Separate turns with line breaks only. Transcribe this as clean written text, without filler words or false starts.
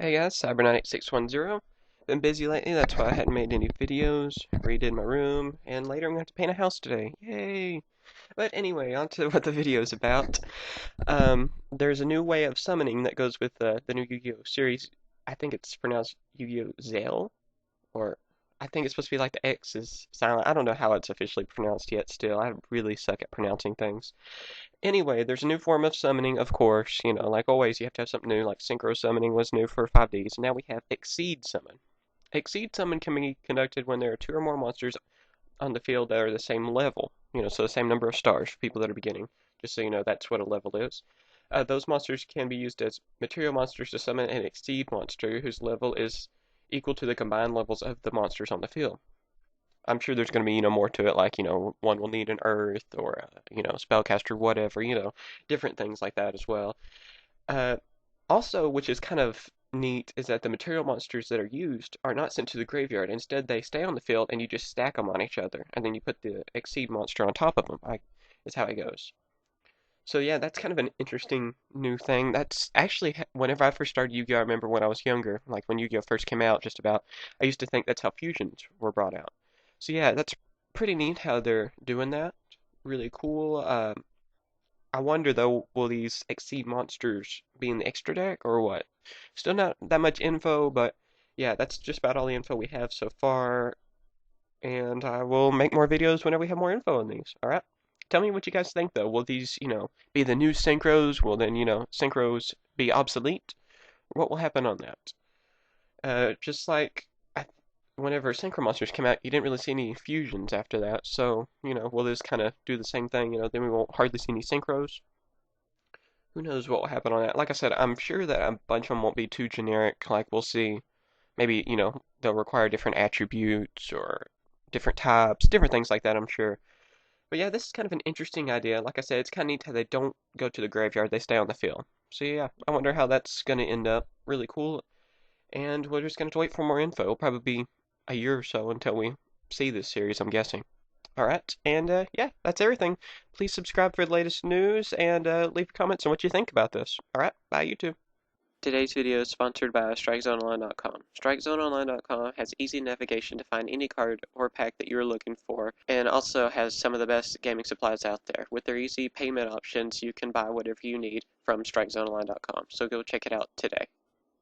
Hey guys, CyberKnight 610. Been busy lately, that's why I hadn't made any videos. Redid my room, and later I'm going to have to paint a house today. Yay! But anyway, on to what the video is about. There's a new way of summoning that goes with the new Yu-Gi-Oh series. I think it's pronounced Yu-Gi-Oh! ZEXAL, or I think it's supposed to be like the X is silent. I don't know how it's officially pronounced yet still. I really suck at pronouncing things. Anyway, there's a new form of summoning, of course. Like always, you have to have something new. Like Synchro Summoning was new for 5Ds. Now we have Exceed Summon. Exceed Summon can be conducted when there are two or more monsters on the field that are the same level. So the same number of stars for people that are beginning. Just so you know, that's what a level is. Those monsters can be used as material monsters to summon an Exceed monster whose level is equal to the combined levels of the monsters on the field. I'm sure there's going to be, more to it, like, one will need an earth or, spellcaster, whatever, different things like that as well. Uh, Also, which is kind of neat, is that the material monsters that are used are not sent to the graveyard. Instead, they stay on the field and you just stack them on each other, and then you put the Exceed monster on top of them. Is how it goes. So yeah, that's kind of an interesting new thing. That's actually whenever I first started Yu-Gi-Oh, I remember when I was younger, like when Yu-Gi-Oh first came out, just about, I used to think that's how fusions were brought out. So yeah, that's pretty neat how they're doing that. Really cool. I wonder though, will these Exceed monsters be in the extra deck or what? Still not that much info, but yeah, that's just about all the info we have so far. And I will make more videos whenever we have more info on these. All right. Tell me what you guys think though. Will these, be the new synchros? Will then, synchros be obsolete? What will happen on that? Just like whenever Synchro Monsters came out, you didn't really see any fusions after that. So, will this kind of do the same thing? Then we won't hardly see any synchros. Who knows what will happen on that? Like I said, I'm sure that a bunch of them won't be too generic. Like we'll see, maybe, they'll require different attributes or different types, different things like that, I'm sure. But yeah, this is kind of an interesting idea. Like I said, it's kind of neat how they don't go to the graveyard, they stay on the field. So yeah, I wonder how that's going to end up. Really cool. And we're just going to wait for more info. It'll probably be a year or so until we see this series, I'm guessing. Alright, and yeah, that's everything. Please subscribe for the latest news and leave comments on what you think about this. Alright, bye YouTube. Today's video is sponsored by StrikeZoneOnline.com. StrikeZoneOnline.com has easy navigation to find any card or pack that you're looking for, and also has some of the best gaming supplies out there. With their easy payment options, you can buy whatever you need from StrikeZoneOnline.com. So go check it out today.